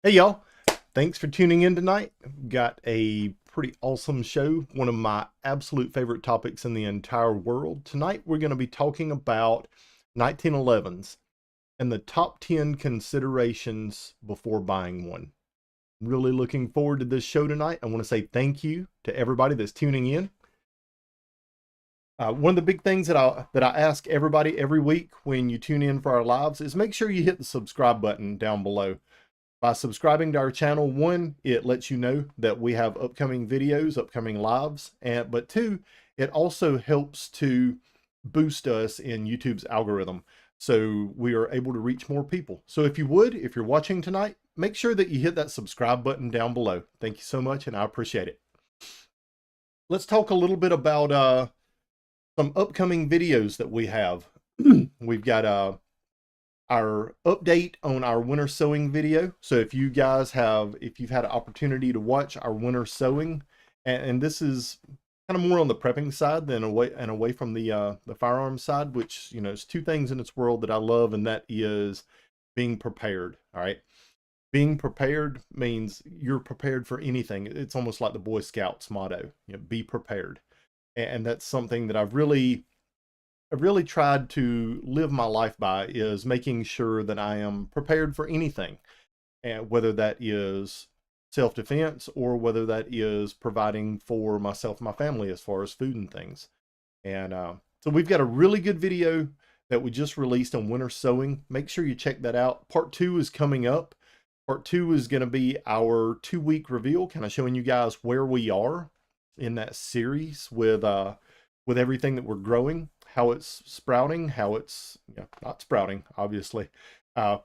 Hey y'all, thanks for tuning in tonight. Got a pretty awesome show, one of my absolute favorite topics in the entire world. Tonight we're going to be talking about 1911s and the top 10 considerations before buying one. Really looking forward to this show tonight. I want to say thank you to everybody that's tuning in. One of the big things that I ask everybody every week when you tune in for our lives is make sure you hit the subscribe button down below. By subscribing to our channel, one, it lets you know that we have upcoming videos, upcoming lives, but two, it also helps to boost us in YouTube's algorithm so we are able to reach more people. So if you're watching tonight, make sure that you hit that subscribe button down below. Thank you so much, and I appreciate it. Let's talk a little bit about some upcoming videos that we have. We've got our update on our winter sewing video. So if you've had an opportunity to watch our winter sewing, and this is kind of more on the prepping side than away from the firearms side, which, you know, it's two things in this world that I love, and that is being prepared. All right. Being prepared means you're prepared for anything. It's almost like the Boy Scouts motto, you know, be prepared. And that's something that I've really tried to live my life by, is making sure that I am prepared for anything, and whether that is self-defense or whether that is providing for myself and my family as far as food and things. And so we've got a really good video that we just released on winter sewing. Make sure you check that out. Part 2 is coming up. Part 2 is going to be our 2-week reveal, kind of showing you guys where we are in that series with everything that we're growing, how it's sprouting, how it's, you know, not sprouting, obviously. Uh,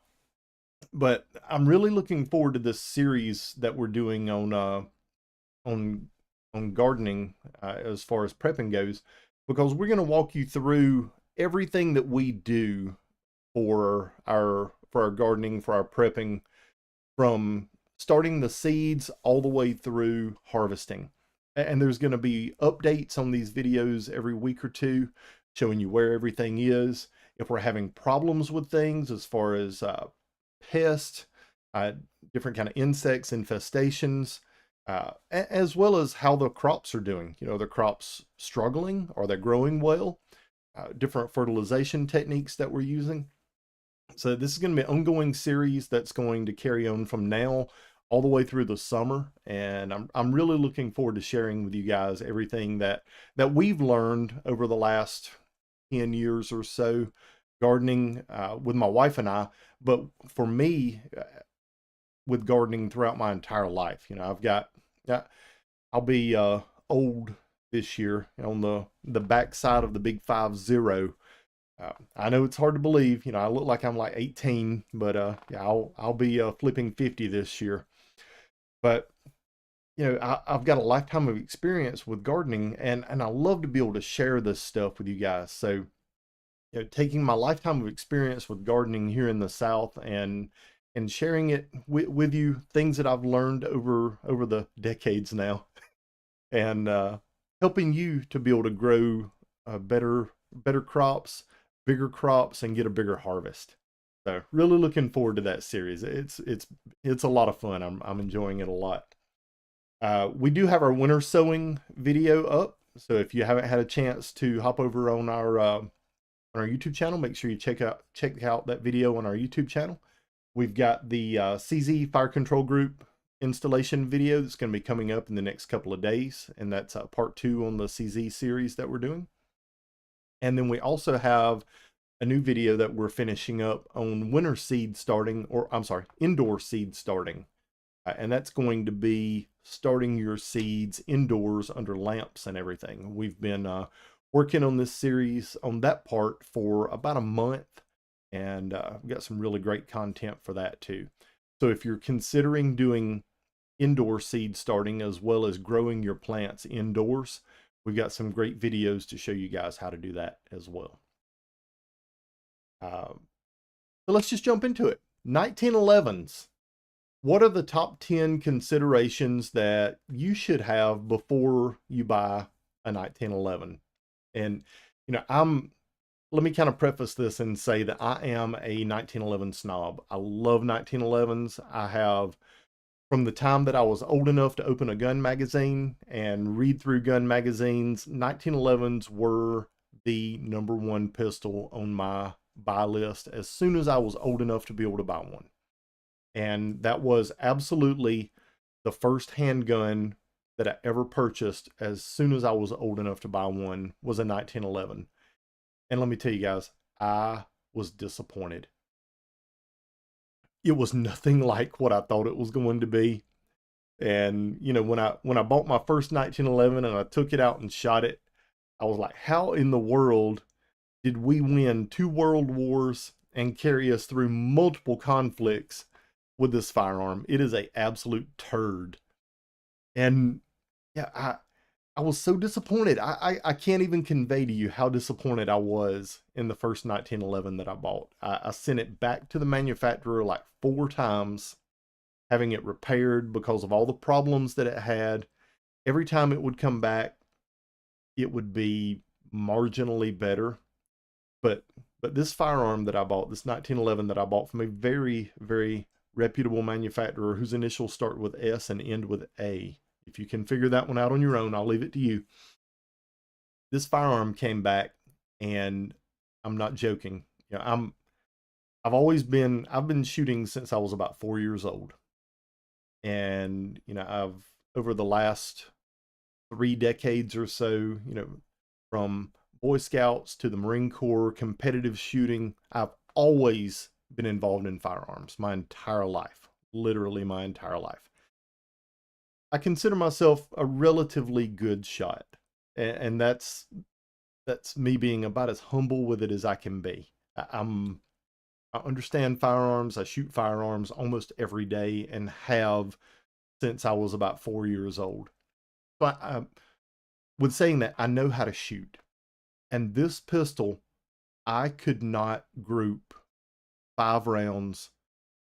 but I'm really looking forward to this series that we're doing on on gardening, as far as prepping goes, because we're going to walk you through everything that we do for our gardening, for our prepping, from starting the seeds all the way through harvesting. And there's going to be updates on these videos every week or two, showing you where everything is. If we're having problems with things as far as pests, uh, different kind of insects, infestations, as well as how the crops are doing. You know, the crops struggling? Are they growing well? Different fertilization techniques that we're using. So this is going to be an ongoing series that's going to carry on from now all the way through the summer, and I'm really looking forward to sharing with you guys everything that we've learned over the last 10 years or so gardening, with my wife and I, but for me, with gardening throughout my entire life. You know, I'll be old this year, on the backside of the big 50. I know it's hard to believe. You know, I look like I'm like 18, but yeah, I'll be flipping 50 this year. But you know, I've got a lifetime of experience with gardening, and I love to be able to share this stuff with you guys. So, you know, taking my lifetime of experience with gardening here in the South, and sharing it with you, things that I've learned over the decades now, and helping you to be able to grow better crops, bigger crops, and get a bigger harvest. So really looking forward to that series. It's a lot of fun. I'm enjoying it a lot. We do have our winter sowing video up, so if you haven't had a chance to hop over on our YouTube channel, make sure you check out that video on our YouTube channel. We've got the CZ Fire Control Group installation video that's going to be coming up in the next couple of days, and that's part 2 on the CZ series that we're doing. And then we also have a new video that we're finishing up on winter seed starting, or I'm sorry, indoor seed starting. And that's going to be starting your seeds indoors under lamps and everything. We've been working on this series, on that part, for about a month, and we've got some really great content for that too. So if you're considering doing indoor seed starting as well as growing your plants indoors, we've got some great videos to show you guys how to do that as well. So let's just jump into it. 1911s. What are the top 10 considerations that you should have before you buy a 1911? And you know, let me kind of preface this and say that I am a 1911 snob. I love 1911s. I have, from the time that I was old enough to open a gun magazine and read through gun magazines, 1911s were the #1 pistol on my buy list as soon as I was old enough to be able to buy one. And that was absolutely the first handgun that I ever purchased as soon as I was old enough to buy one was a 1911. And let me tell you guys, I was disappointed. It was nothing like what I thought it was going to be. And you know, when I bought my first 1911 and I took it out and shot it, I was like, how in the world did we win 2 world wars and carry us through multiple conflicts with this firearm? It is a absolute turd. And yeah, I was so disappointed. I can't even convey to you how disappointed I was in the first 1911 that I bought. I sent it back to the manufacturer like 4 times, having it repaired because of all the problems that it had. Every time it would come back, it would be marginally better. But this firearm that I bought, this 1911 that I bought from a very, very reputable manufacturer whose initials start with S and end with A. If you can figure that one out on your own, I'll leave it to you. This firearm came back, and I'm not joking. You know, I've been shooting since I was about 4 years old. And, you know, I've, over the last 3 decades or so, you know, from Boy Scouts to the Marine Corps, competitive shooting, I've always been involved in firearms my entire life, literally my entire life. I consider myself a relatively good shot, and that's me being about as humble with it as I can be. I understand firearms. I shoot firearms almost every day and have since I was about 4 years old. So with saying that, I know how to shoot. And this pistol, I could not group 5 rounds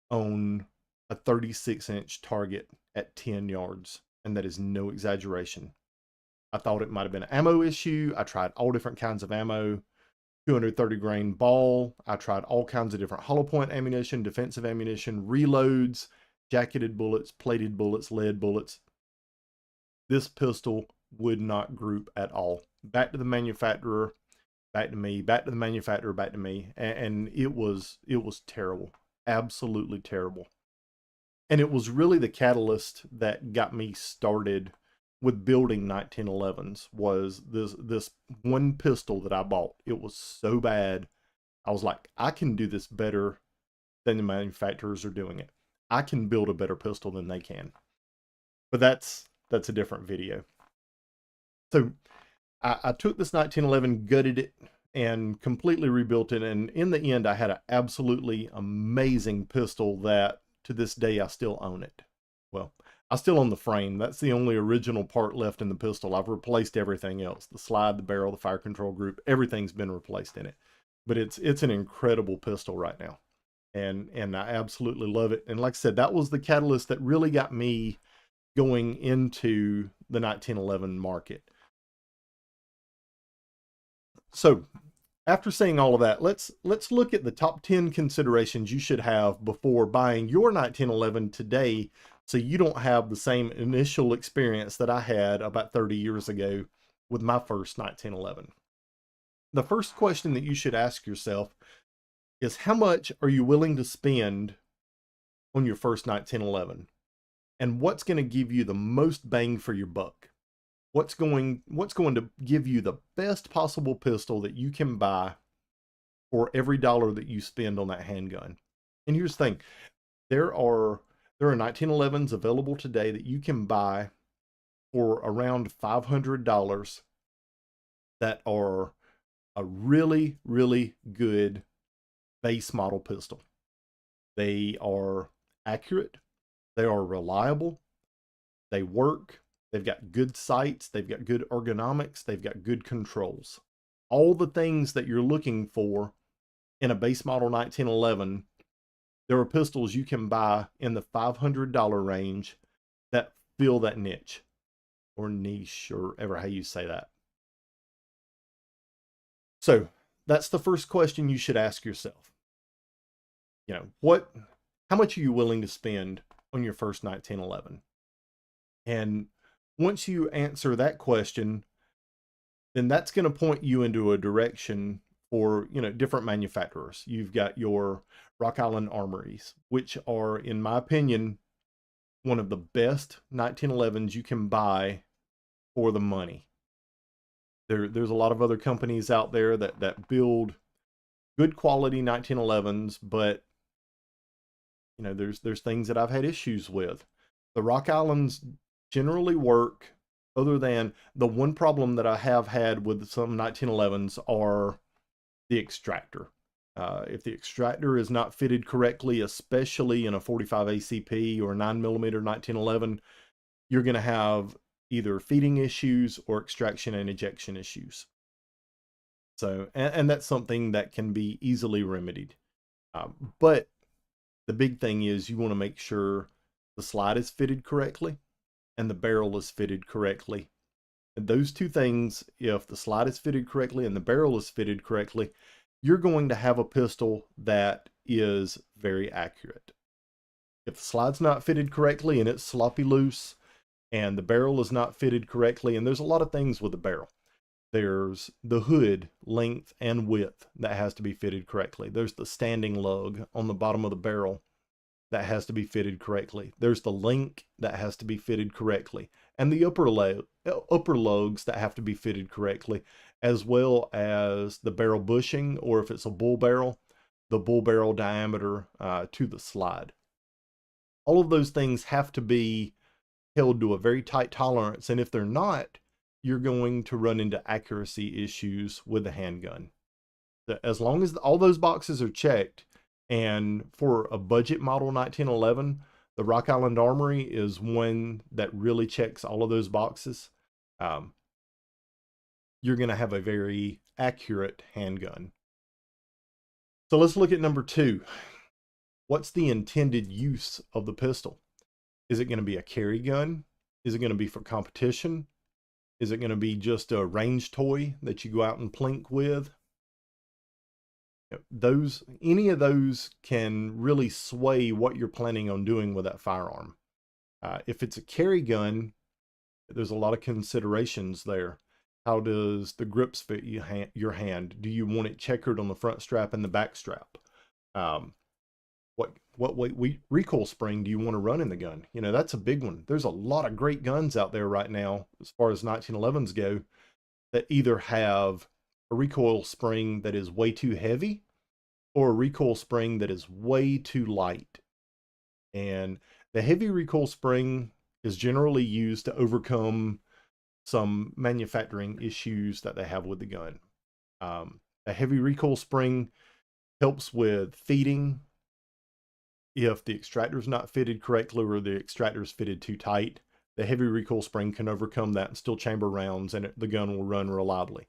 on a 36-inch target at 10 yards. And that is no exaggeration. I thought it might have been an ammo issue. I tried all different kinds of ammo, 230 grain ball. I tried all kinds of different hollow point ammunition, defensive ammunition, reloads, jacketed bullets, plated bullets, lead bullets. This pistol would not group at all. Back to the manufacturer, back to me, back to the manufacturer, back to me. And it was terrible. Absolutely terrible. And it was really the catalyst that got me started with building 1911s was this one pistol that I bought. It was so bad. I was like, I can do this better than the manufacturers are doing it. I can build a better pistol than they can. But that's a different video. So I took this 1911, gutted it, and completely rebuilt it. And in the end, I had an absolutely amazing pistol that to this day, I still own it. Well, I still own the frame. That's the only original part left in the pistol. I've replaced everything else. The slide, the barrel, the fire control group, everything's been replaced in it. But it's an incredible pistol right now. And I absolutely love it. And like I said, that was the catalyst that really got me going into the 1911 market. So after saying all of that, let's look at the top 10 considerations you should have before buying your 1911 today, so you don't have the same initial experience that I had about 30 years ago with my first 1911. The first question that you should ask yourself is, how much are you willing to spend on your first 1911? And what's going to give you the most bang for your buck? What's going to give you the best possible pistol that you can buy for every dollar that you spend on that handgun? And here's the thing, there are 1911s available today that you can buy for around $500 that are a really, really good base model pistol. They are accurate, they are reliable, they work, they've got good sights, they've got good ergonomics, they've got good controls. All the things that you're looking for in a base model 1911, there are pistols you can buy in the $500 range that fill that niche, or niche, or ever how you say that. So that's the first question you should ask yourself. You know, how much are you willing to spend on your first 1911? And once you answer that question, then that's going to point you into a direction for, you know, different manufacturers. You've got your Rock Island Armories, which are, in my opinion, one of the best 1911s you can buy for the money. There's a lot of other companies out there that build good quality 1911s, but you know, there's things that I've had issues with. The Rock Islands generally work, other than the one problem that I have had with some 1911s are the extractor. If the extractor is not fitted correctly, especially in a 45 ACP or 9mm 1911, you're going to have either feeding issues or extraction and ejection issues. So, and that's something that can be easily remedied. But the big thing is you want to make sure the slide is fitted correctly and the barrel is fitted correctly. And those two things, if the slide is fitted correctly and the barrel is fitted correctly, you're going to have a pistol that is very accurate. If the slide's not fitted correctly and it's sloppy loose, and the barrel is not fitted correctly, and there's a lot of things with the barrel. There's the hood length and width that has to be fitted correctly. There's the standing lug on the bottom of the barrel that has to be fitted correctly. There's the link that has to be fitted correctly, and the upper lugs that have to be fitted correctly, as well as the barrel bushing, or if it's a bull barrel, the bull barrel diameter to the slide. All of those things have to be held to a very tight tolerance, and if they're not, you're going to run into accuracy issues with the handgun. As long as all those boxes are checked, and for a budget model 1911, the Rock Island Armory is one that really checks all of those boxes. You're going to have a very accurate handgun. So let's look at number 2. What's the intended use of the pistol? Is it going to be a carry gun? Is it going to be for competition? Is it going to be just a range toy that you go out and plink with? Any of those can really sway what you're planning on doing with that firearm. If it's a carry gun, there's a lot of considerations there. How does the grips fit your hand? Do you want it checkered on the front strap and the back strap? What recoil spring do you want to run in the gun? You know, that's a big one. There's a lot of great guns out there right now, as far as 1911s go, that either have a recoil spring that is way too heavy or a recoil spring that is way too light. And the heavy recoil spring is generally used to overcome some manufacturing issues that they have with the gun. A heavy recoil spring helps with feeding. If the extractor is not fitted correctly or the extractor is fitted too tight, the heavy recoil spring can overcome that and still chamber rounds, and the gun will run reliably.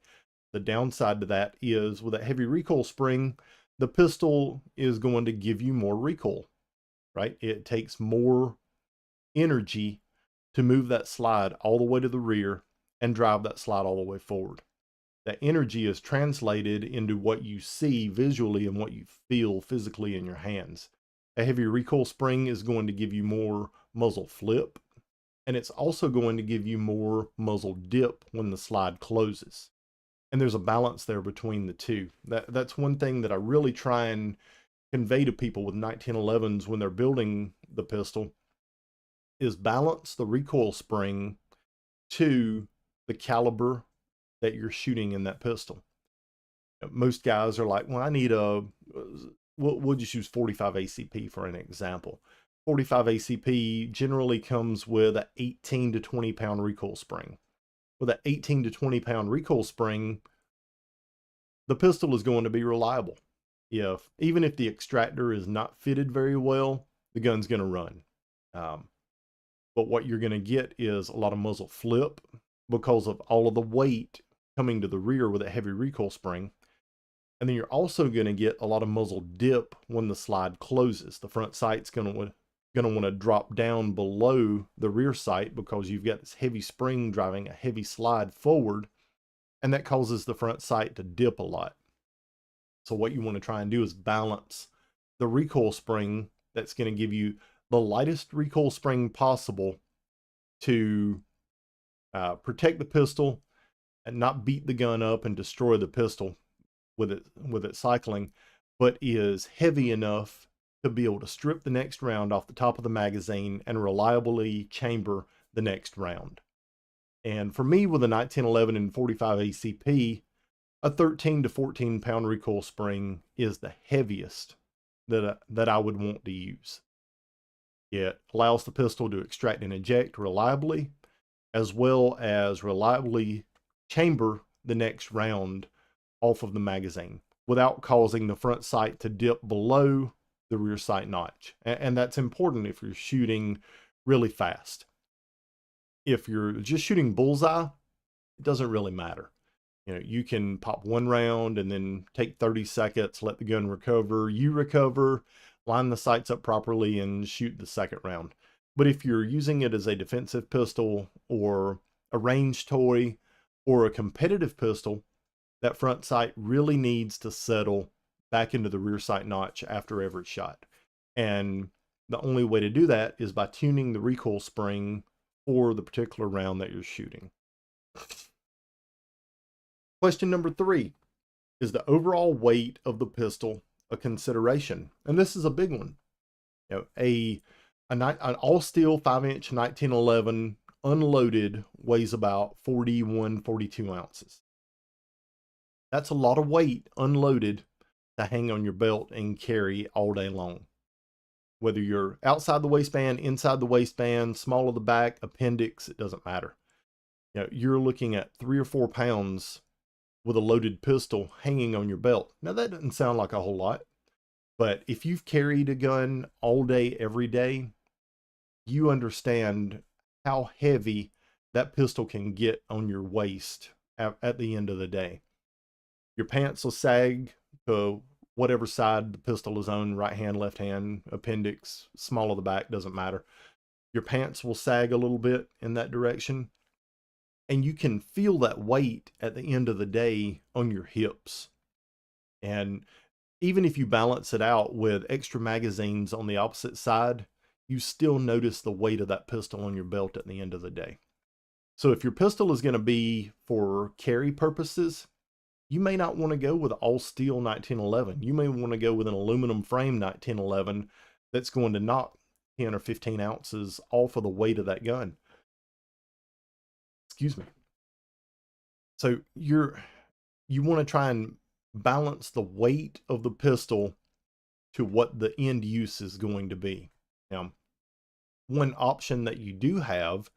The downside to that is with that heavy recoil spring, the pistol is going to give you more recoil, right? It takes more energy to move that slide all the way to the rear and drive that slide all the way forward. That energy is translated into what you see visually and what you feel physically in your hands. A heavy recoil spring is going to give you more muzzle flip, and it's also going to give you more muzzle dip when the slide closes. And there's a balance there between the two. That's one thing that I really try and convey to people with 1911s when they're building the pistol, is balance the recoil spring to the caliber that you're shooting in that pistol. Most guys are like, well, I need we'll just use 45 ACP for an example. 45 ACP generally comes with an 18 to 20 pound recoil spring. With an 18 to 20 pound recoil spring, the pistol is going to be reliable. Even if the extractor is not fitted very well, the gun's going to run. But what you're going to get is a lot of muzzle flip because of all of the weight coming to the rear with a heavy recoil spring. And then you're also going to get a lot of muzzle dip when the slide closes. The front sight's going to want to drop down below the rear sight because you've got this heavy spring driving a heavy slide forward, and that causes the front sight to dip a lot. So what you want to try and do is balance the recoil spring that's going to give you the lightest recoil spring possible to protect the pistol and not beat the gun up and destroy the pistol with it cycling, but is heavy enough to be able to strip the next round off the top of the magazine and reliably chamber the next round. And for me, with a 1911 and 45 ACP, a 13 to 14 pound recoil spring is the heaviest that I would want to use. It allows the pistol to extract and eject reliably, as well as reliably chamber the next round off of the magazine without causing the front sight to dip below the rear sight notch. And that's important if you're shooting really fast. If you're just shooting bullseye, it doesn't really matter. You know, you can pop one round and then take 30 seconds, let the gun recover, you recover, line the sights up properly, and shoot the second round. But if you're using it as a defensive pistol or a range toy or a competitive pistol, that front sight really needs to settle back into the rear sight notch after every shot. And the only way to do that is by tuning the recoil spring for the particular round that you're shooting. Question number 3, is the overall weight of the pistol a consideration? And this is a big one. You know, an all steel 5-inch 1911 unloaded weighs about 41, 42 ounces. That's a lot of weight unloaded to hang on your belt and carry all day long. Whether you're outside the waistband, inside the waistband, small of the back, appendix, it doesn't matter. You know, you're looking at 3 or 4 pounds with a loaded pistol hanging on your belt. Now that doesn't sound like a whole lot, but if you've carried a gun all day, every day, you understand how heavy that pistol can get on your waist at the end of the day. Your pants will sag to whatever side the pistol is on, right hand, left hand, appendix, small of the back, doesn't matter. Your pants will sag a little bit in that direction. And you can feel that weight at the end of the day on your hips. And even if you balance it out with extra magazines on the opposite side, you still notice the weight of that pistol on your belt at the end of the day. So if your pistol is going to be for carry purposes, you may not want to go with all steel 1911. You may want to go with an aluminum frame 1911 that's going to knock 10 or 15 ounces off of the weight of that gun. Excuse me. So you want to try and balance the weight of the pistol to what the end use is going to be. Now, one option that you do have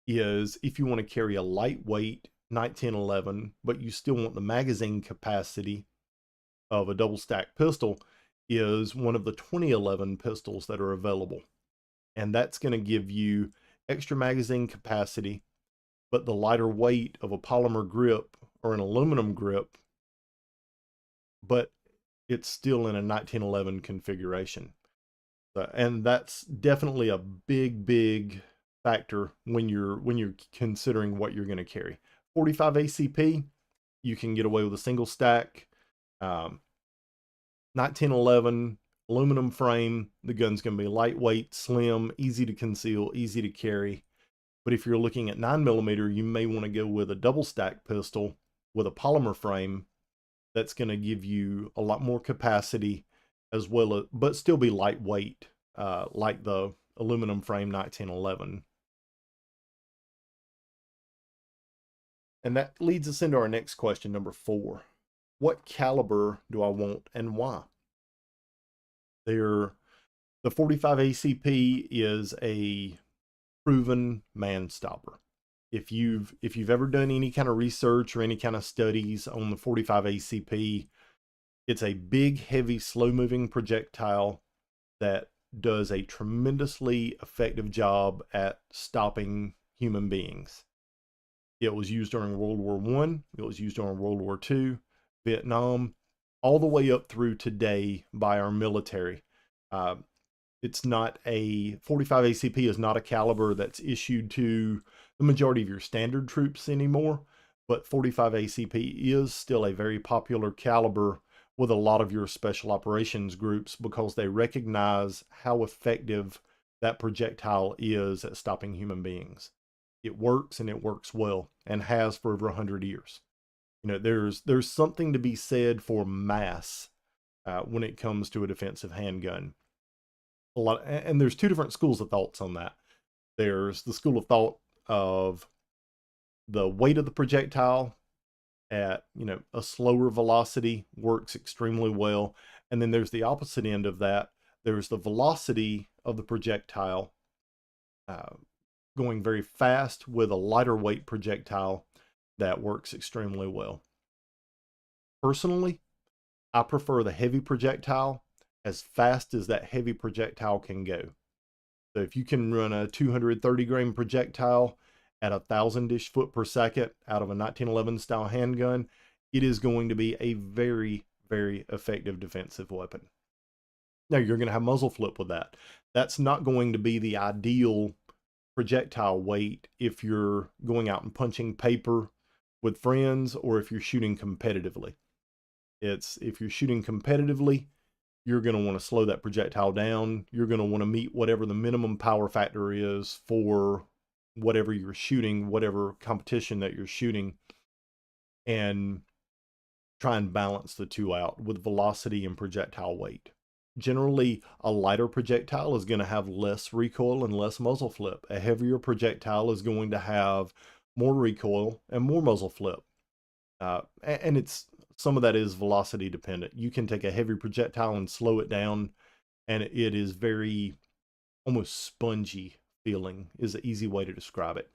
is if you want to carry a lightweight 1911, but you still want the magazine capacity of a double stack pistol, is one of the 2011 pistols that are available. And that's going to give you extra magazine capacity, but the lighter weight of a polymer grip or an aluminum grip, but it's still in a 1911 configuration. And that's definitely a big factor when you're considering what you're going to carry. 45 ACP, you can get away with a single stack. 1911 aluminum frame, the gun's going to be lightweight, slim, easy to conceal, easy to carry. But if you're looking at 9mm, you may want to go with a double stack pistol with a polymer frame that's going to give you a lot more capacity, as well as, but still be lightweight, like the aluminum frame 1911. And that leads us into our next question, number 4. What caliber do I want and why? The 45 ACP is a proven man stopper. If you've ever done any kind of research or any kind of studies on the 45 ACP, it's a big, heavy, slow-moving projectile that does a tremendously effective job at stopping human beings. It was used during World War I, it was used during World War II, Vietnam, all the way up through today by our military. It's not a 45 ACP is not a caliber that's issued to the majority of your standard troops anymore, but 45 ACP is still a very popular caliber with a lot of your special operations groups because they recognize how effective that projectile is at stopping human beings. It works, and it works well, and has for over 100 years. You know, there's something to be said for mass when it comes to a defensive handgun. And there's two different schools of thoughts on that. There's the school of thought of the weight of the projectile at, you know, a slower velocity works extremely well. And then there's the opposite end of that. There's the velocity of the projectile going very fast with a lighter weight projectile that works extremely well. Personally, I prefer the heavy projectile as fast as that heavy projectile can go. So if you can run a 230 grain projectile at 1,000-ish foot per second out of a 1911 style handgun, it is going to be a very, very effective defensive weapon. Now you're going to have muzzle flip with that. That's not going to be the ideal projectile weight if you're going out and punching paper with friends, or if you're shooting competitively. If you're shooting competitively, you're going to want to slow that projectile down. You're going to want to meet whatever the minimum power factor is for whatever you're shooting, whatever competition that you're shooting, and try and balance the two out with velocity and projectile weight. Generally, a lighter projectile is going to have less recoil and less muzzle flip. A heavier projectile is going to have more recoil and more muzzle flip. And some of that is velocity dependent. You can take a heavy projectile and slow it down, and it is very almost spongy feeling is an easy way to describe it.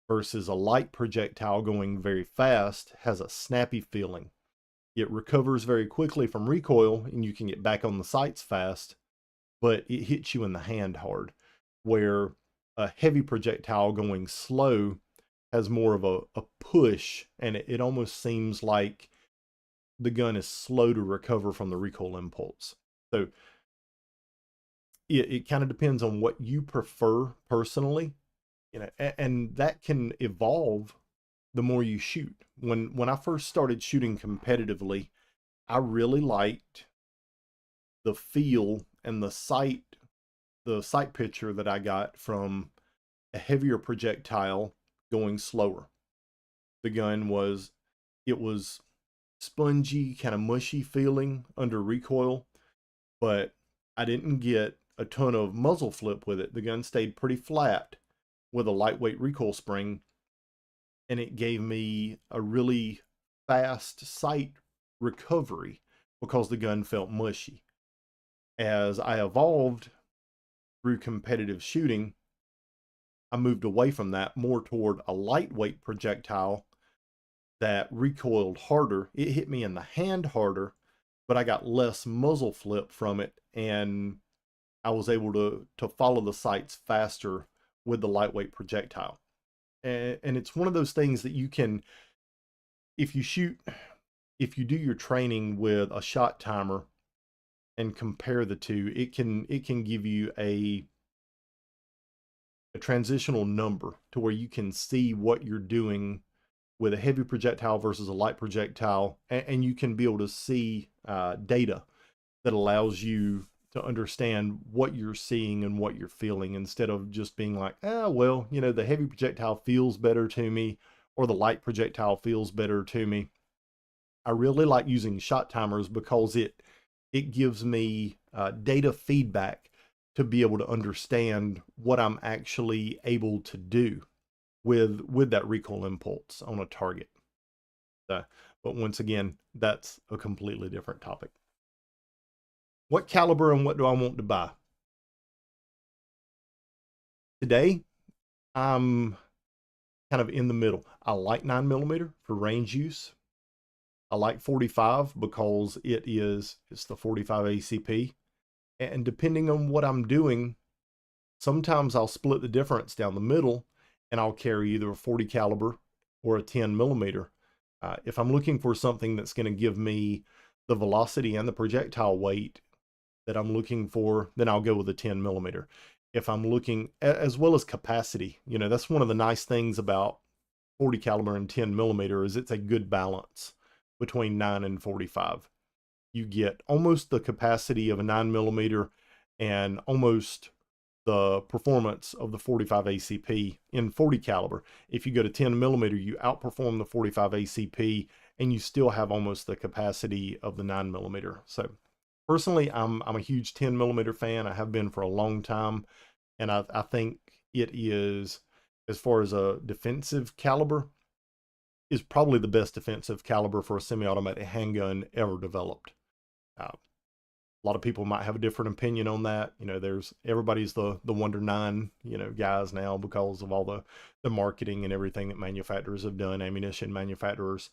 Versus a light projectile going very fast has a snappy feeling. It recovers very quickly from recoil, and you can get back on the sights fast, but it hits you in the hand hard. Where a heavy projectile going slow has more of a push, and it almost seems like the gun is slow to recover from the recoil impulse. So it kind of depends on what you prefer personally, you know, and that can evolve the more you shoot. When I first started shooting competitively, I really liked the feel and the sight picture that I got from a heavier projectile going slower. The gun was spongy, kind of mushy feeling under recoil, but I didn't get a ton of muzzle flip with it. The gun stayed pretty flat with a lightweight recoil spring, and it gave me a really fast sight recovery because the gun felt mushy. As I evolved through competitive shooting, I moved away from that more toward a lightweight projectile that recoiled harder. It hit me in the hand harder, but I got less muzzle flip from it, and I was able to follow the sights faster with the lightweight projectile. And it's one of those things that you can, if you do your training with a shot timer and compare the two, it can give you a transitional number to where you can see what you're doing with a heavy projectile versus a light projectile, and you can be able to see data that allows you to understand what you're seeing and what you're feeling, instead of just being like, well, you know, the heavy projectile feels better to me, or the light projectile feels better to me. I really like using shot timers because it gives me data feedback to be able to understand what I'm actually able to do with that recoil impulse on a target. But once again, that's a completely different topic. What caliber and what do I want to buy? Today, I'm kind of in the middle. I like 9mm for range use. I like 45 because it's the 45 ACP. And depending on what I'm doing, sometimes I'll split the difference down the middle, and I'll carry either a 40 caliber or a 10mm. If I'm looking for something that's going to give me the velocity and the projectile weight that I'm looking for, then I'll go with a 10mm. If I'm looking, as well as capacity, you know, that's one of the nice things about 40 caliber and 10mm is it's a good balance between 9 and 45. you get almost the capacity of a 9mm and almost the performance of the 45 ACP in 40 caliber. If you go to 10mm, you outperform the 45 ACP and you still have almost the capacity of the 9mm. So personally, I'm a huge 10mm fan. I have been for a long time, and I think it is, as far as a defensive caliber, is probably the best defensive caliber for a semi-automatic handgun ever developed. A lot of people might have a different opinion on that. You know, there's everybody's the Wonder 9, you know, guys now because of all the marketing and everything that manufacturers have done, ammunition manufacturers,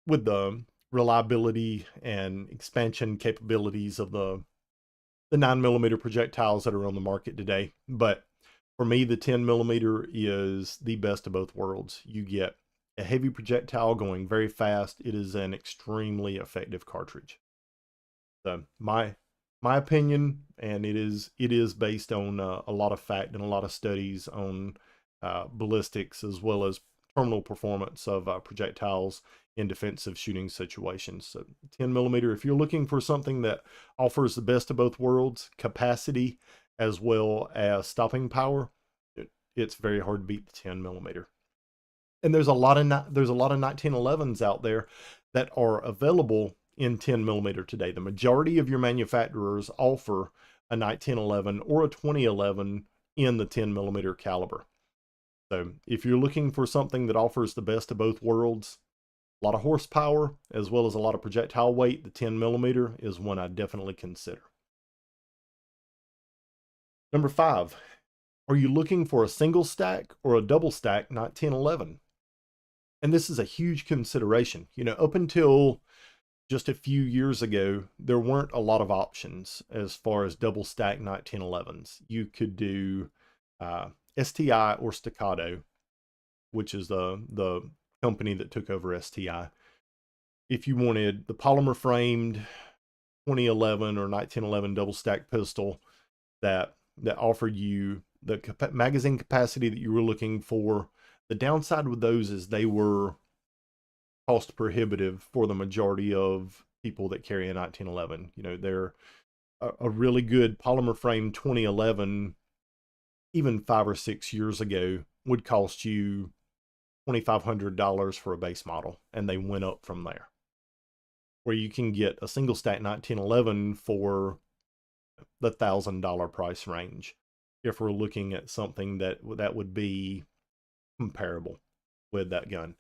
with the reliability and expansion capabilities of the 9mm projectiles that are on the market today. But for me, the 10mm is the best of both worlds. You get a heavy projectile going very fast. It is an extremely effective cartridge. So my opinion, and it is based on a lot of fact and a lot of studies on ballistics, as well as terminal performance of projectiles in defensive shooting situations. So 10mm, if you're looking for something that offers the best of both worlds, capacity as well as stopping power, it's very hard to beat the 10mm. And there's a lot of 1911s out there that are available in 10mm today. The majority of your manufacturers offer a 1911 or a 2011 in the 10mm caliber. So if you're looking for something that offers the best of both worlds, a lot of horsepower as well as a lot of projectile weight, the 10mm is one I definitely consider. Number 5, are you looking for a single stack or a double stack 1911? And this is a huge consideration. You know, up until just a few years ago, there weren't a lot of options as far as double stack 1911s. You could do STI or Staccato, which is the company that took over STI. If you wanted the polymer framed 2011 or 1911 double stack pistol that offered you the magazine capacity that you were looking for, the downside with those is they were cost prohibitive for the majority of people that carry a 1911. You know, they're a really good polymer frame 2011, even 5 or 6 years ago, would cost you $2,500 for a base model, and they went up from there. Where you can get a single stack 1911 for the $1,000 price range, if we're looking at something that would be comparable with that gun.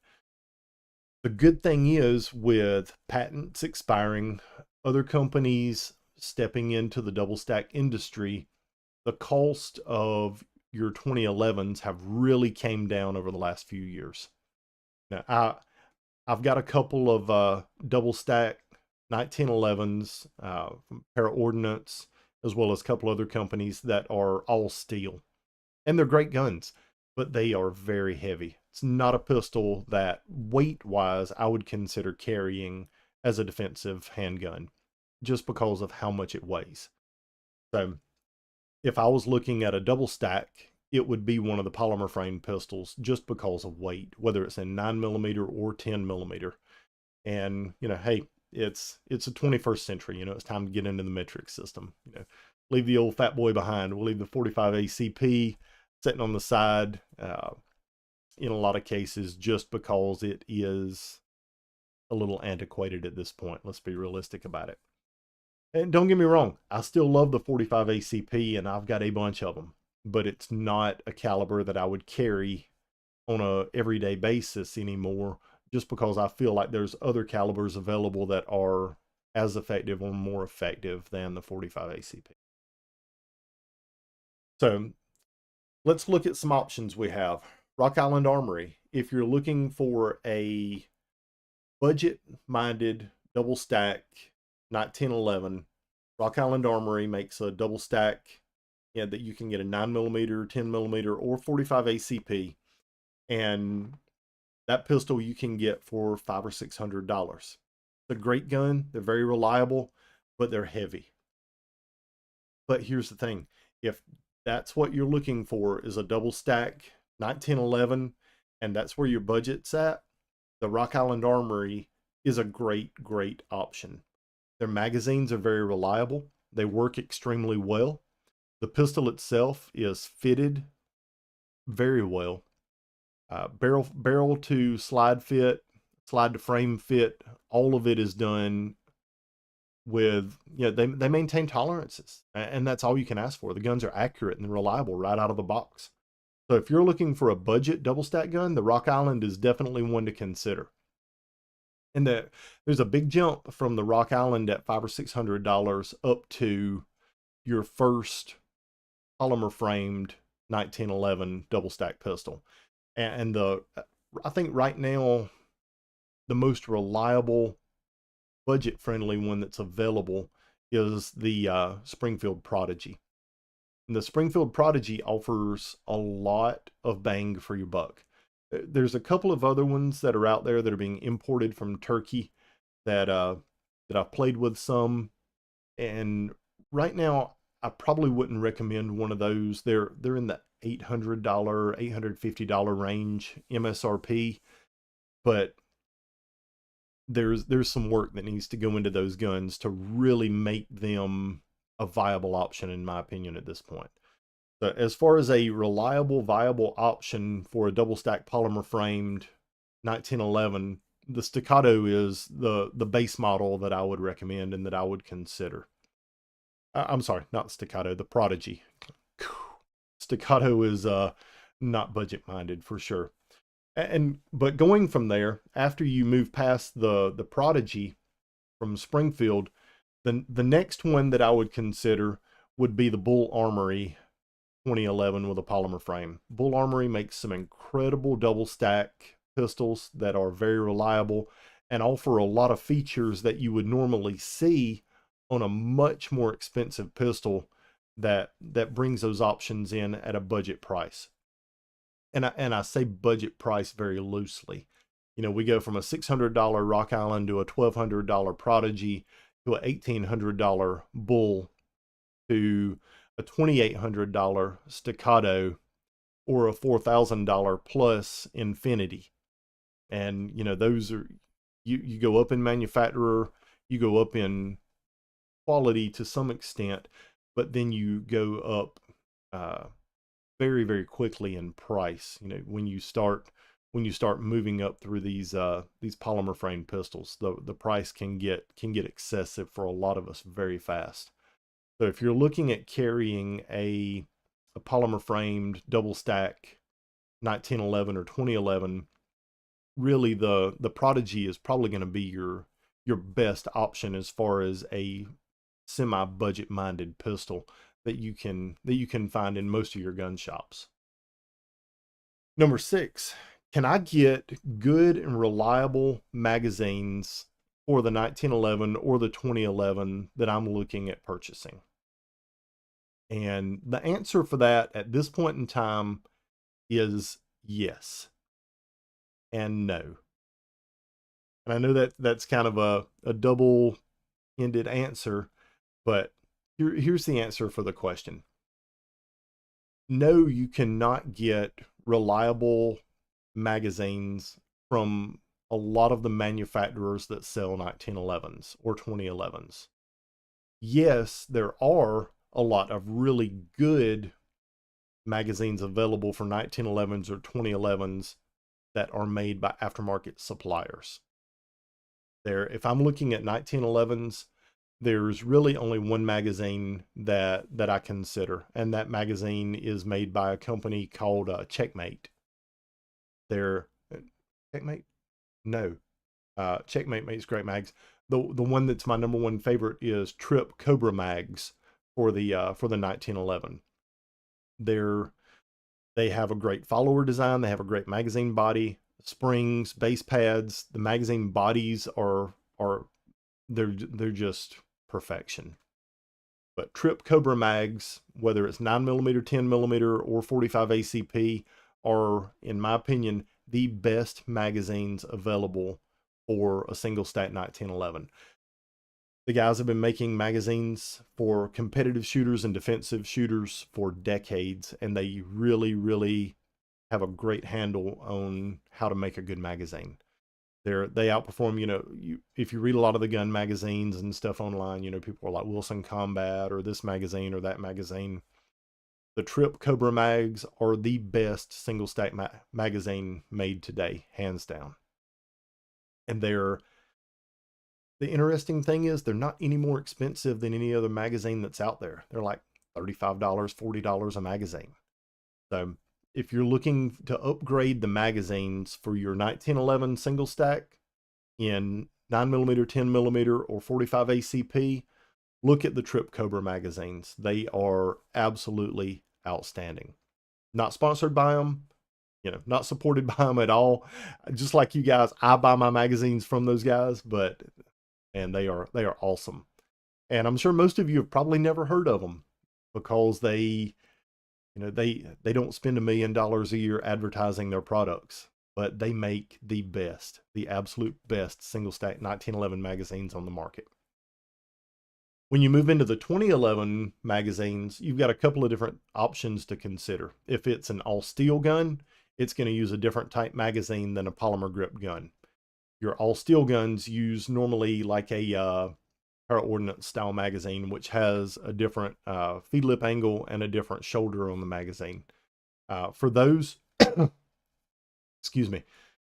The good thing is, with patents expiring, other companies stepping into the double stack industry, the cost of your 2011s have really came down over the last few years. Now, I've got a couple of double stack 1911s from Para Ordnance, as well as a couple other companies that are all steel. And they're great guns, but they are very heavy. It's not a pistol that, weight-wise, I would consider carrying as a defensive handgun, just because of how much it weighs. So if I was looking at a double stack, it would be one of the polymer frame pistols, just because of weight, whether it's in 9mm or 10mm. And, you know, hey, it's a 21st century. You know, it's time to get into the metric system. You know, leave the old fat boy behind. We'll leave the 45 ACP sitting on the side in a lot of cases, just because it is a little antiquated at this point. Let's be realistic about it. And don't get me wrong, I still love the 45 ACP, and I've got a bunch of them, but it's not a caliber that I would carry on a everyday basis anymore, just because I feel like there's other calibers available that are as effective or more effective than the 45 ACP. So let's look at some options we have. Rock Island Armory. If you're looking for a budget-minded double stack 1911, Rock Island Armory makes a double stack that you can get a 9mm, 10mm, or 45 ACP, and that pistol you can get for $500 or $600. It's a great gun. They're very reliable, but they're heavy. But here's the thing: if that's what you're looking for, is a double stack 1911, and that's where your budget's at, the Rock Island Armory is a great option. Their magazines are very reliable. They work extremely well. The pistol itself is fitted very well. Barrel to slide fit, slide to frame fit, all of it is done with, they maintain tolerances, and that's all you can ask for. The guns are accurate and reliable right out of the box. So if you're looking for a budget double stack gun, the Rock Island is definitely one to consider. And there's a big jump from the Rock Island at $500 or $600 up to your first polymer framed 1911 double stack pistol. And I think right now the most reliable budget friendly one that's available is the Springfield Prodigy. And the Springfield Prodigy offers a lot of bang for your buck. There's a couple of other ones that are out there that are being imported from Turkey that I've played with some, and right now I probably wouldn't recommend one of those. They're in the $800, $850 range MSRP, but there's some work that needs to go into those guns to really make them a viable option, in my opinion, at this point. So as far as a reliable, viable option for a double stack polymer framed 1911, the Staccato is the base model that I would recommend and that I would consider. I'm sorry, not Staccato, the Prodigy. Staccato is not budget minded for sure. But going from there, after you move past the Prodigy from Springfield, the next one that I would consider would be the Bull Armory 2011 with a polymer frame. Bull Armory makes some incredible double stack pistols that are very reliable and offer a lot of features that you would normally see on a much more expensive pistol that brings those options in at a budget price. And I say budget price very loosely. We go from a $600 Rock Island to a $1,200 Prodigy to a $1,800 Bull to a $2,800 Staccato or a $4,000 plus Infinity. And, those are, you go up in manufacturer, you go up in quality to some extent, but then you go up very quickly in price. When you start moving up through these polymer frame pistols, the price can get excessive for a lot of us very fast. So if you're looking at carrying a polymer framed double stack 1911 or 2011, really the Prodigy is probably going to be your best option as far as a semi-budget minded pistol that you can find in most of your gun shops. Number 6, can I get good and reliable magazines for the 1911 or the 2011 that I'm looking at purchasing? And the answer for that at this point in time is yes and no. And I know that that's kind of a double-ended answer, but here's the answer for the question. No, you cannot get reliable magazines from a lot of the manufacturers that sell 1911s or 2011s. Yes, there are a lot of really good magazines available for 1911s or 2011s that are made by aftermarket suppliers. If I'm looking at 1911s, there's really only one magazine that I consider, and that magazine is made by a company called Checkmate. Checkmate? No. Checkmate makes great mags. The one that's my number one favorite is Trip Cobra mags for the 1911. They have a great follower design. They have a great magazine body, springs, base pads. The magazine bodies they're just perfection. But Trip Cobra mags, whether it's 9mm, 10mm, or 45 ACP, are, in my opinion, the best magazines available for a single stack 1911. The guys have been making magazines for competitive shooters and defensive shooters for decades, and they really have a great handle on how to make a good magazine. They outperform, if you read a lot of the gun magazines and stuff online, people are like Wilson Combat or this magazine or that magazine. The Trip Cobra mags are the best single stack magazine made today, hands down. And the interesting thing is they're not any more expensive than any other magazine that's out there. They're like $35, $40 a magazine. So if you're looking to upgrade the magazines for your 1911 single stack in 9mm, 10mm, or 45 ACP, look at the Trip Cobra magazines. They are absolutely outstanding. Not sponsored by them, not supported by them at all. Just like you guys, I buy my magazines from those guys, and they are awesome. And I'm sure most of you have probably never heard of them because they don't spend $1 million a year advertising their products, but they make the absolute best single stack 1911 magazines on the market. When you move into the 2011 magazines, you've got a couple of different options to consider. If it's an all steel gun, it's going to use a different type magazine than a polymer grip gun. Your all steel guns use normally like a Para Ordnance style magazine, which has a different feed lip angle and a different shoulder on the magazine. For those, excuse me,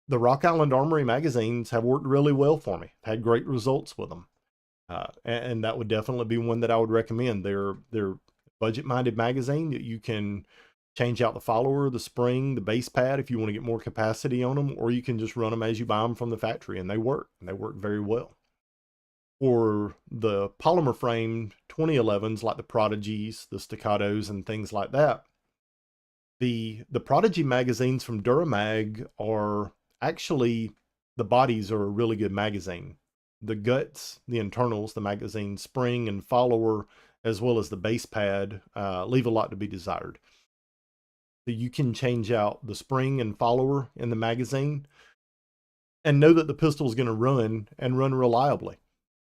the Rock Island Armory magazines have worked really well for me. Had great results with them. And that would definitely be one that I would recommend. They're budget-minded magazine that you can change out the follower, the spring, the base pad if you want to get more capacity on them, or you can just run them as you buy them from the factory, and they work very well. For the polymer framed 2011s like the Prodigies, the Staccatos, and things like that, the Prodigy magazines from Duramag are actually, the bodies are a really good magazine. The guts, the internals, the magazine spring and follower, as well as the base pad, leave a lot to be desired. So you can change out the spring and follower in the magazine and know that the pistol is going to run and run reliably.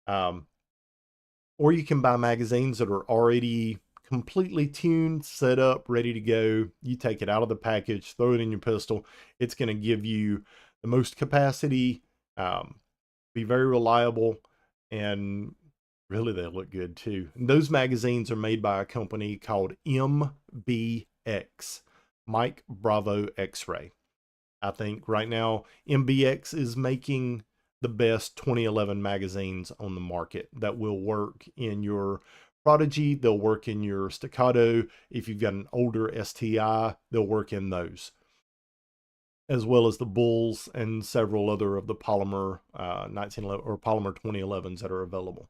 Or you can buy magazines that are already completely tuned, set up, ready to go. You take it out of the package, throw it in your pistol. It's going to give you the most capacity, be very reliable, and really they look good too. And those magazines are made by a company called MBX, Mike Bravo X-Ray. I think right now MBX is making the best 2011 magazines on the market that will work in your Prodigy. They'll work in your Staccato. If you've got an older STI, they'll work in those, as well as the Bulls and several other of the polymer 1911 or polymer 2011s that are available.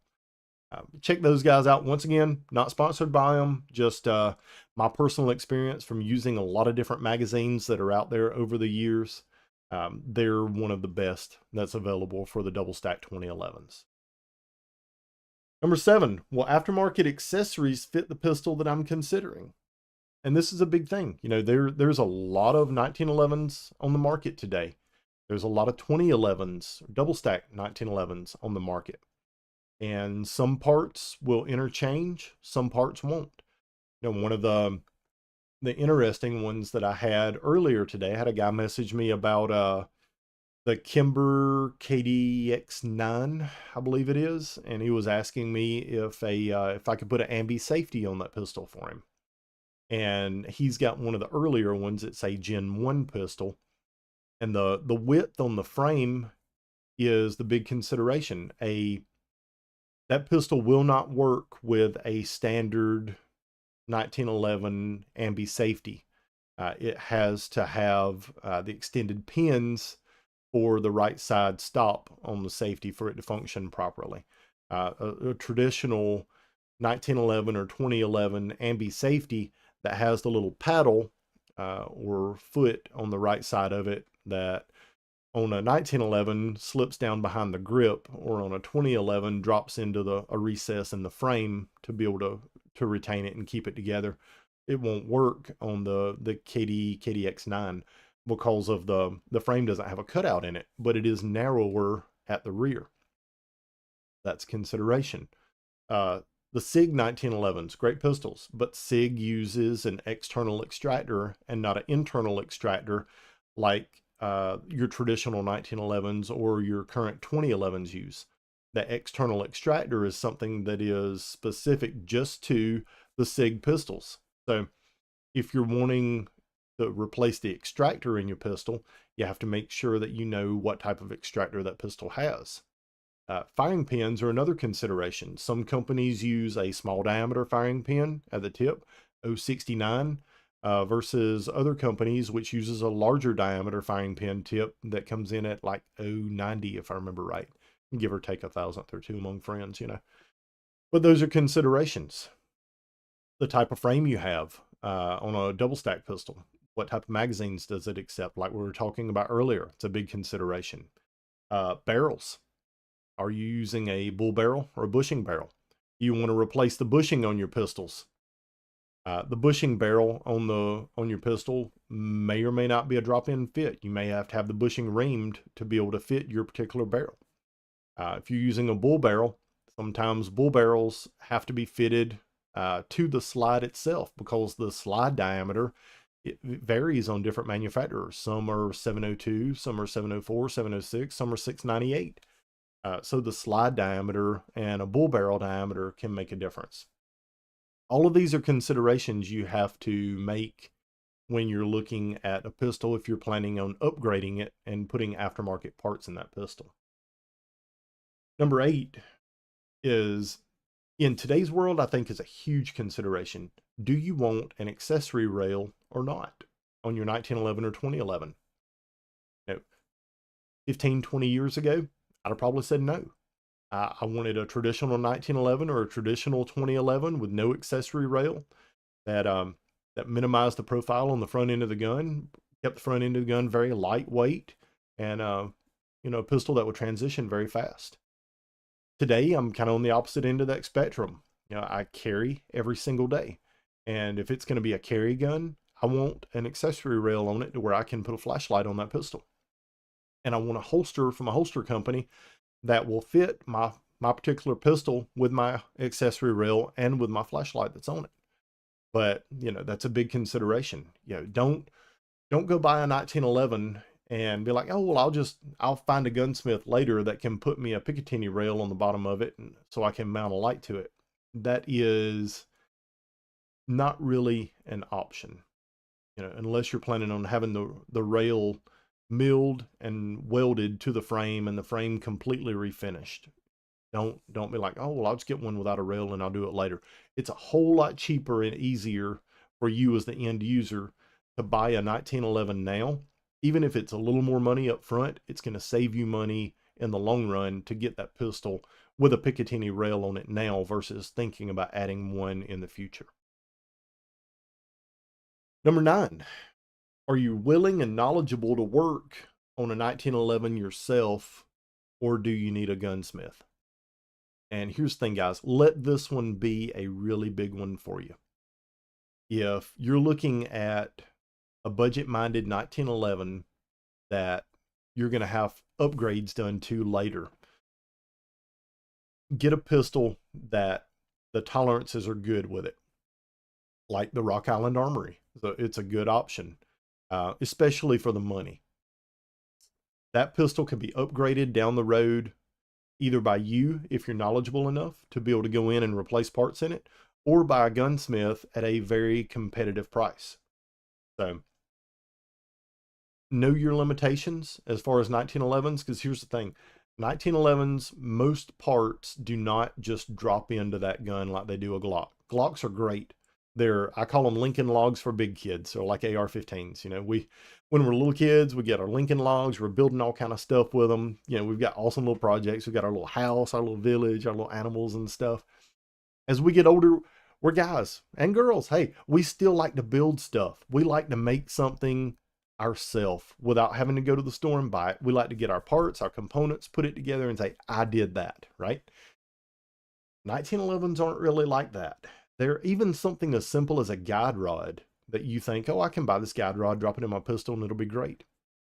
Check those guys out. Once again, not sponsored by them, just my personal experience from using a lot of different magazines that are out there over the years. They're one of the best that's available for the double stack 2011s. Number 7, will aftermarket accessories fit the pistol that I'm considering? And this is a big thing. There's a lot of 1911s on the market today. There's a lot of 2011s, double stack 1911s on the market. And some parts will interchange, some parts won't. One of the interesting ones that I had earlier today, I had a guy message me about the Kimber KDX9, I believe it is, and he was asking me if I could put an ambi safety on that pistol for him. And he's got one of the earlier ones. It's a Gen 1 pistol, and the width on the frame is the big consideration. That pistol will not work with a standard 1911 ambi safety. It has to have the extended pins for the right side stop on the safety for it to function properly. A traditional 1911 or 2011 ambi safety that has the little paddle or foot on the right side of it that on a 1911 slips down behind the grip, or on a 2011 drops into a recess in the frame to be able to retain it and keep it together. It won't work on the KDX9 because of the frame doesn't have a cutout in it, but it is narrower at the rear. That's consideration. The SIG 1911s, great pistols, but SIG uses an external extractor and not an internal extractor like your traditional 1911s or your current 2011s use. The external extractor is something that is specific just to the SIG pistols. So if you're wanting to replace the extractor in your pistol, you have to make sure that you know what type of extractor that pistol has. Firing pins are another consideration. Some companies use a small diameter firing pin at the tip, 069, versus other companies which uses a larger diameter firing pin tip that comes in at like 090, if I remember right, give or take a thousandth or two among friends, you know. But those are considerations. The type of frame you have on a double stack pistol. What type of magazines does it accept? Like we were talking about earlier, it's a big consideration. Barrels. Are you using a bull barrel or a bushing barrel? You want to replace the bushing on your pistols. The bushing barrel on your pistol may or may not be a drop-in fit. You may have to have the bushing reamed to be able to fit your particular barrel. If you're using a bull barrel, sometimes bull barrels have to be fitted to the slide itself because the slide diameter, it varies on different manufacturers. Some are 702, some are 704, 706, some are 698. So the slide diameter and a bull barrel diameter can make a difference. All of these are considerations you have to make when you're looking at a pistol if you're planning on upgrading it and putting aftermarket parts in that pistol. Number 8 is, in today's world, I think is a huge consideration. Do you want an accessory rail or not on your 1911 or 2011? No. 15, 20 years ago, I'd have probably said no. I wanted a traditional 1911 or a traditional 2011 with no accessory rail that minimized the profile on the front end of the gun, kept the front end of the gun very lightweight, and you know, a pistol that would transition very fast. Today, I'm kind of on the opposite end of that spectrum. You know, I carry every single day, and if it's going to be a carry gun, I want an accessory rail on it to where I can put a flashlight on that pistol. And I want a holster from a holster company that will fit my particular pistol with my accessory rail and with my flashlight that's on it. But, you know, that's a big consideration. You know, don't go buy a 1911 and be like, oh, well, I'll find a gunsmith later that can put me a Picatinny rail on the bottom of it and so I can mount a light to it. That is not really an option, you know, unless you're planning on having the rail milled and welded to the frame and the frame completely refinished. Don't be like, oh, well, I'll just get one without a rail and I'll do it later. It's a whole lot cheaper and easier for you as the end user to buy a 1911 now. Even if it's a little more money up front, it's going to save you money in the long run to get that pistol with a Picatinny rail on it now versus thinking about adding one in the future. Number 9, are you willing and knowledgeable to work on a 1911 yourself, or do you need a gunsmith? And here's the thing, guys, let this one be a really big one for you. If you're looking at a budget-minded 1911 that you're going to have upgrades done to later, get a pistol that the tolerances are good with it, like the Rock Island Armory. So it's a good option, especially for the money. That pistol can be upgraded down the road either by you, if you're knowledgeable enough to be able to go in and replace parts in it, or by a gunsmith at a very competitive price. So know your limitations as far as 1911s, because here's the thing. 1911s, most parts do not just drop into that gun like they do a Glock. Glocks are great. I call them Lincoln Logs for big kids, so like AR-15s. You know, when we're little kids, we get our Lincoln Logs, we're building all kind of stuff with them. You know, we've got awesome little projects. We've got our little house, our little village, our little animals and stuff. As we get older, we're guys and girls. Hey, we still like to build stuff. We like to make something ourselves without having to go to the store and buy it. We like to get our parts, our components, put it together and say, I did that, right? 1911s aren't really like that. They're even something as simple as a guide rod that you think, oh, I can buy this guide rod, drop it in my pistol, and it'll be great.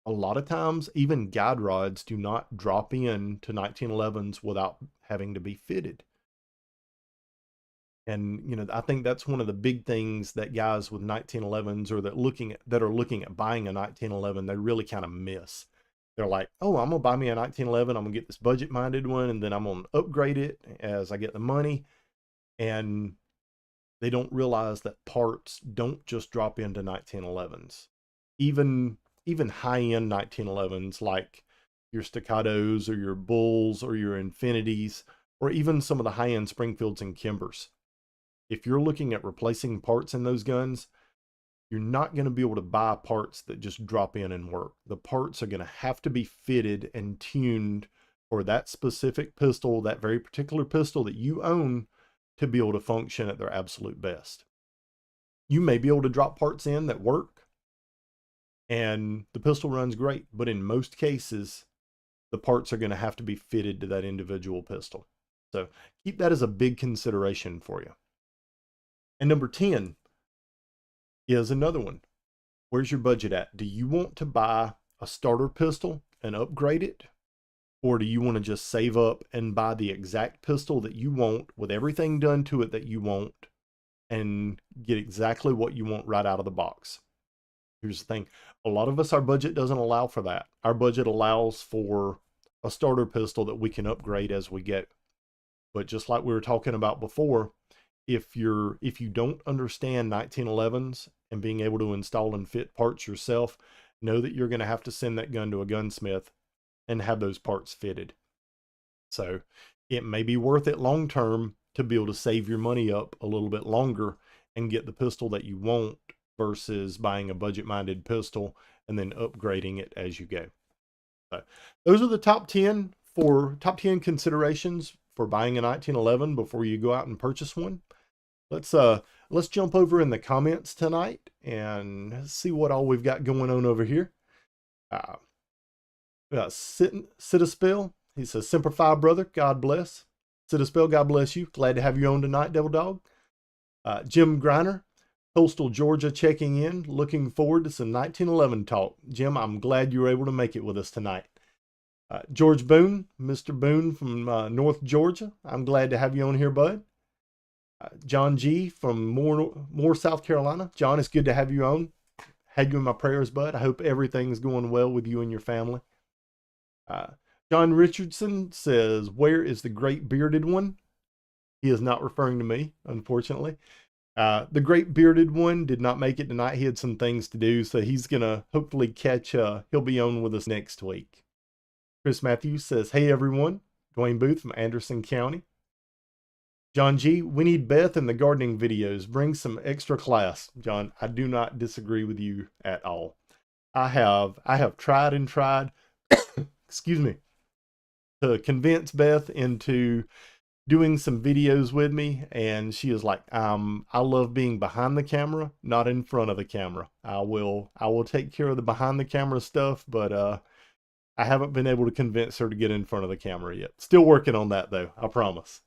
A lot of times, even guide rods do not drop in to 1911s without having to be fitted. And, you know, I think that's one of the big things that guys with 1911s or that are looking at buying a 1911, they really kind of miss. They're like, oh, I'm gonna buy me a 1911. I'm gonna get this budget minded one, and then I'm gonna upgrade it as I get the money. And they don't realize that parts don't just drop into 1911s. Even even high-end 1911s like your Staccatos or your Bulls or your Infinities, or even some of the high-end Springfields and Kimbers. If you're looking at replacing parts in those guns, you're not going to be able to buy parts that just drop in and work. The parts are going to have to be fitted and tuned for that specific pistol, that very particular pistol that you own, to be able to function at their absolute best. You may be able to drop parts in that work and the pistol runs great, but in most cases, the parts are going to have to be fitted to that individual pistol. So keep that as a big consideration for you. And number 10 is another one. Where's your budget at? Do you want to buy a starter pistol and upgrade it? Or do you want to just save up and buy the exact pistol that you want with everything done to it that you want and get exactly what you want right out of the box? Here's the thing. A lot of us, our budget doesn't allow for that. Our budget allows for a starter pistol that we can upgrade as we go. But just like we were talking about before, if you don't understand 1911s and being able to install and fit parts yourself, know that you're going to have to send that gun to a gunsmith and have those parts fitted. So it may be worth it long term to be able to save your money up a little bit longer and get the pistol that you want versus buying a budget-minded pistol and then upgrading it as you go. So those are the top 10 considerations for buying a 1911 before you go out and purchase one. Let's jump over in the comments tonight and see what all we've got going on over here. Citispell, he says, Semper Fi, brother, God bless. Citispell, God bless you. Glad to have you on tonight, Devil Dog. Jim Griner, Coastal Georgia, checking in. Looking forward to some 1911 talk. Jim, I'm glad you were able to make it with us tonight. George Boone, Mr. Boone from North Georgia. I'm glad to have you on here, bud. John G from Moore, South Carolina. John, it's good to have you on. Had you in my prayers, bud. I hope everything's going well with you and your family. John Richardson says, where is the great bearded one? He is not referring to me, unfortunately. The great bearded one did not make it tonight. He had some things to do, so he's going to hopefully he'll be on with us next week. Chris Matthews says, hey everyone. Dwayne Booth from Anderson County. John G, we need Beth in the gardening videos. Bring some extra class. John, I do not disagree with you at all. I have tried and tried, excuse me, to convince Beth into doing some videos with me, and she is like, I love being behind the camera, not in front of the camera. I will take care of the behind the camera stuff, but I haven't been able to convince her to get in front of the camera yet. Still working on that though, I promise.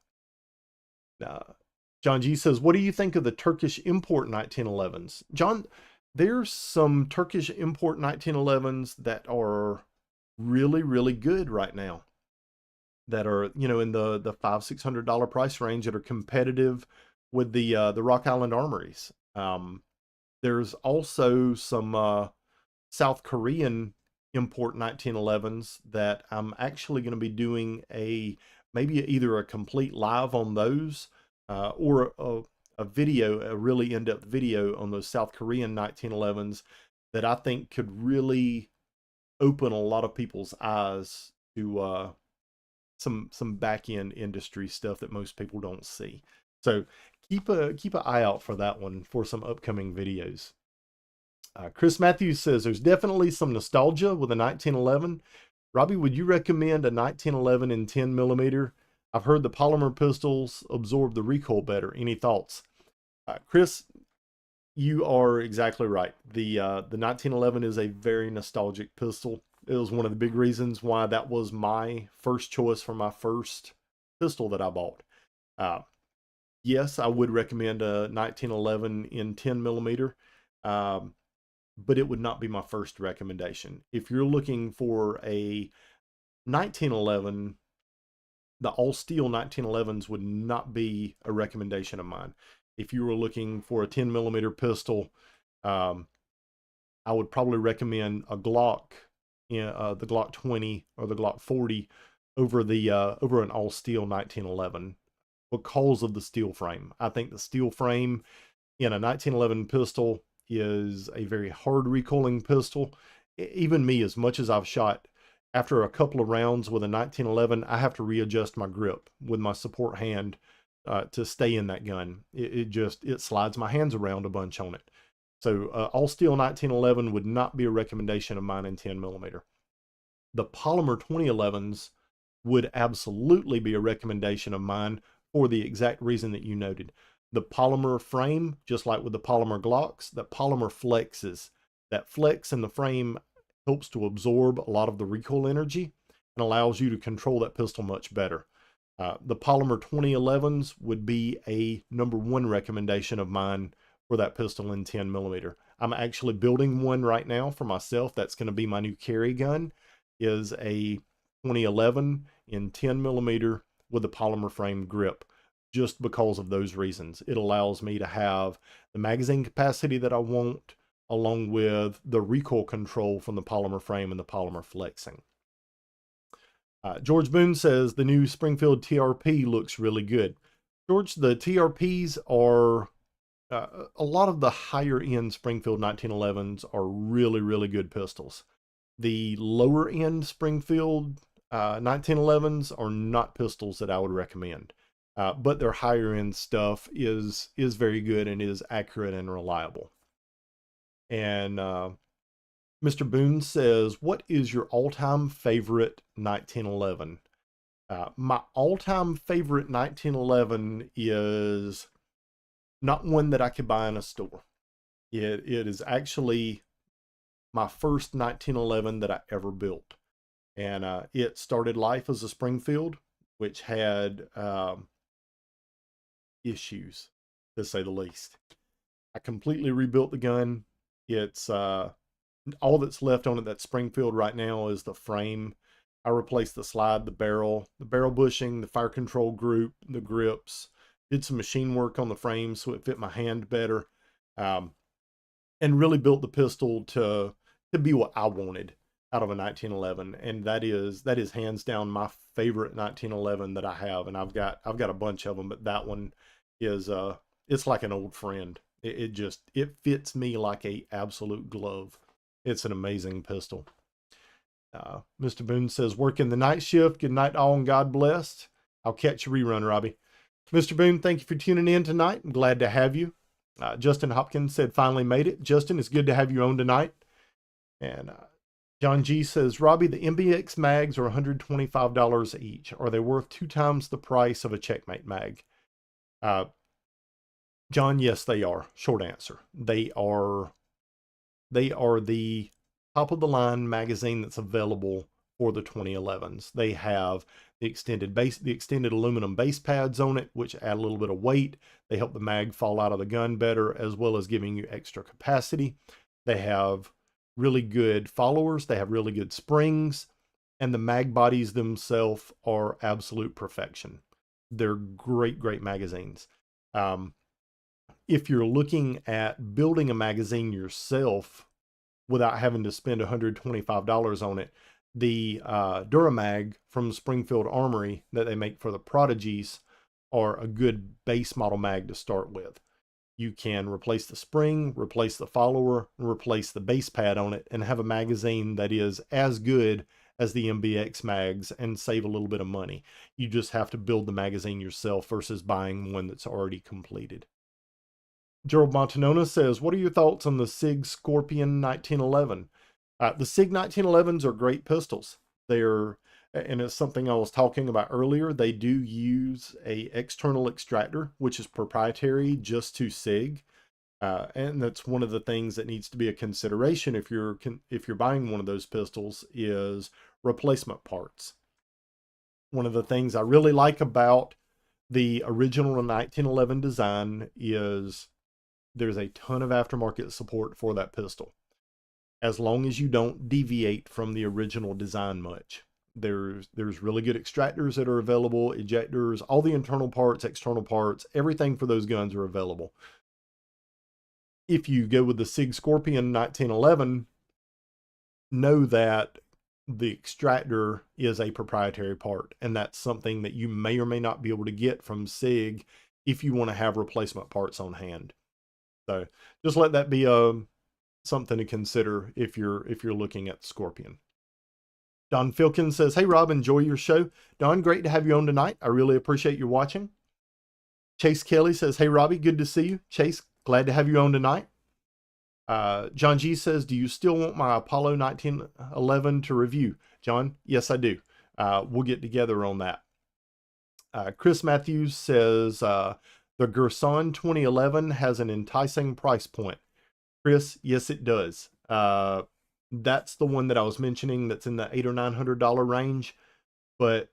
John G says, what do you think of the Turkish import 1911s? John, there's some Turkish import 1911s that are really, really good right now. That are, you know, in the $500-600 price range, that are competitive with the Rock Island Armories. There's also some South Korean import 1911s that I'm actually going to be doing maybe either a complete live on those or a video, a really in-depth video on those South Korean 1911s that I think could really open a lot of people's eyes to some back-end industry stuff that most people don't see. So keep an eye out for that one for some upcoming videos. Chris Matthews says, there's definitely some nostalgia with a 1911. Robbie, would you recommend a 1911 in 10 millimeter? I've heard the polymer pistols absorb the recoil better. Any thoughts? Chris, you are exactly right. The 1911 is a very nostalgic pistol. It was one of the big reasons why that was my first choice for my first pistol that I bought. Yes, I would recommend a 1911 in 10 millimeter, but it would not be my first recommendation. If you're looking for a 1911 the all steel 1911s would not be a recommendation of mine. If you were looking for a 10 millimeter pistol, I would probably recommend a Glock, the Glock 20 or the Glock 40 over over an all steel 1911 because of the steel frame. I think the steel frame in a 1911 pistol is a very hard recoiling pistol. Even me, as much as I've shot, after a couple of rounds with a 1911, I have to readjust my grip with my support hand to stay in that gun. It slides my hands around a bunch on it. So all steel 1911 would not be a recommendation of mine in 10 millimeter. The polymer 2011s would absolutely be a recommendation of mine for the exact reason that you noted. The polymer frame, just like with the polymer Glocks, that polymer flexes. That flex in the frame helps to absorb a lot of the recoil energy and allows you to control that pistol much better. The polymer 2011s would be a #1 recommendation of mine for that pistol in 10 millimeter. I'm actually building one right now for myself. That's going to be my new carry gun, is a 2011 in 10 millimeter with a polymer frame grip, just because of those reasons. It allows me to have the magazine capacity that I want, along with the recoil control from the polymer frame and the polymer flexing. George Boone says the new Springfield TRP looks really good. George, the TRPs are a lot of the higher end Springfield 1911s are really, really good pistols. The lower end Springfield 1911s are not pistols that I would recommend. But their higher end stuff is very good and is accurate and reliable. And Mr. Boone says, what is your all-time favorite 1911? My all-time favorite 1911 is not one that I could buy in a store. It is actually my first 1911 that I ever built. And it started life as a Springfield, which had issues, to say the least. I completely rebuilt the gun. It's all that's left on it, that Springfield right now, is the frame. I replaced the slide, the barrel bushing, the fire control group, the grips, did some machine work on the frame so it fit my hand better, and really built the pistol to be what I wanted out of a 1911. And that is hands down my favorite 1911 that I have. And I've got a bunch of them, but that one is it's like an old friend. It fits me like a absolute glove. It's an amazing pistol. Mr. Boone says, working the night shift. Good night all and God bless. I'll catch you rerun, Robbie. Mr. Boone, thank you for tuning in tonight. I'm glad to have you. Justin Hopkins said, finally made it. Justin, it's good to have you on tonight. And John G says, Robbie, the MBX mags are $125 each. Are they worth 2 times the price of a Checkmate mag? John, yes, they are. Short answer. They are the top of the line magazine that's available for the 2011s. They have the extended aluminum base pads on it, which add a little bit of weight. They help the mag fall out of the gun better, as well as giving you extra capacity. They have really good followers. They have really good springs, and the mag bodies themselves are absolute perfection. They're great, great magazines. If you're looking at building a magazine yourself without having to spend $125 on it, the Duramag from Springfield Armory that they make for the Prodigies are a good base model mag to start with. You can replace the spring, replace the follower, and replace the base pad on it, and have a magazine that is as good as the MBX mags and save a little bit of money. You just have to build the magazine yourself versus buying one that's already completed. Gerald Montanona says, what are your thoughts on the SIG Scorpion 1911? The SIG 1911s are great pistols. They're, and it's something I was talking about earlier, they do use a external extractor, which is proprietary just to SIG. And that's one of the things that needs to be a consideration if you're buying one of those pistols, is replacement parts. One of the things I really like about the original 1911 design is there's a ton of aftermarket support for that pistol, as long as you don't deviate from the original design much. There's really good extractors that are available, ejectors, all the internal parts, external parts, everything for those guns are available. If you go with the SIG Scorpion 1911, know that the extractor is a proprietary part, and that's something that you may or may not be able to get from SIG if you want to have replacement parts on hand. So just let that be something to consider if you're looking at the Scorpion. Don Filkins says, "Hey Rob, enjoy your show." Don, great to have you on tonight. I really appreciate you watching. Chase Kelly says, "Hey Robbie, good to see you." Chase, glad to have you on tonight. John G says, "Do you still want my Apollo 1911 to review?" John, yes, I do. We'll get together on that. Chris Matthews says, "The Girsan 2011 has an enticing price point." Chris, yes, it does. That's the one that I was mentioning that's in the $800 or $900 range, but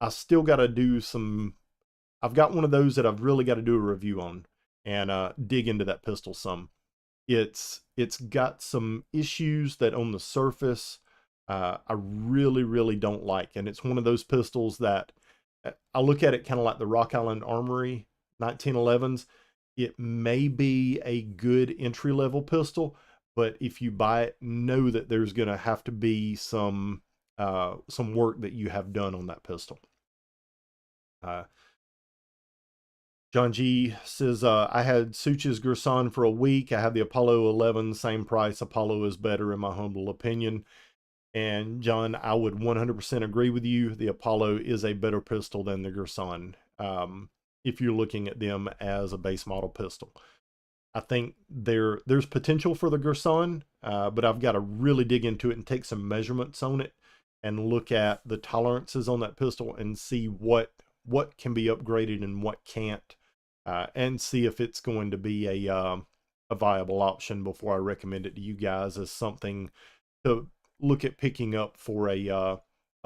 I still got to do some. I've got one of those that I've really got to do a review on and dig into that pistol some. It's got some issues that on the surface I really don't like, and it's one of those pistols that I look at it kind of like the Rock Island Armory 1911's. It may be a good entry-level pistol, but if you buy it, know that there's going to have to be some work that you have done on that pistol. John G says, "I had Such's Girsan for a week. I have the Apollo 11, same price. Apollo is better in my humble opinion." And John, I would 100% agree with you. The Apollo is a better pistol than the Girsan. If you're looking at them as a base model pistol, I think there's potential for the Girsan, but I've got to really dig into it and take some measurements on it and look at the tolerances on that pistol and see what can be upgraded and what can't, and see if it's going to be a viable option before I recommend it to you guys as something to look at picking up for a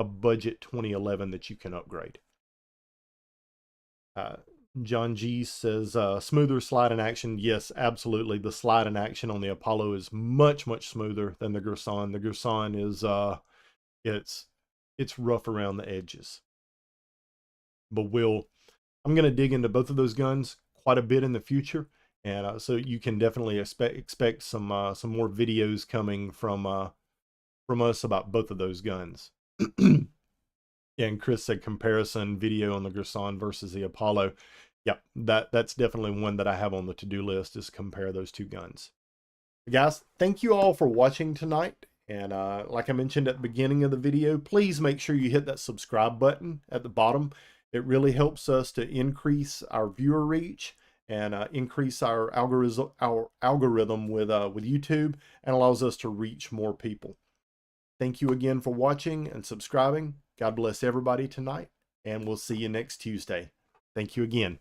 budget 2011 that you can upgrade. John G says, "Smoother slide in action." Yes, absolutely. The slide in action on the Apollo is much smoother than the Girsan. The Girsan is it's rough around the edges. But I'm going to dig into both of those guns quite a bit in the future, and so you can definitely expect some more videos coming from us about both of those guns. And Chris said comparison video on the Girsan versus the Apollo. Yep, that's definitely one that I have on the to-do list, is compare those two guns. Guys, thank you all for watching tonight. And like I mentioned at the beginning of the video, please make sure you hit that subscribe button at the bottom. It really helps us to increase our viewer reach and increase our algorithm with YouTube, and allows us to reach more people. Thank you again for watching and subscribing. God bless everybody tonight, and we'll see you next Tuesday. Thank you again.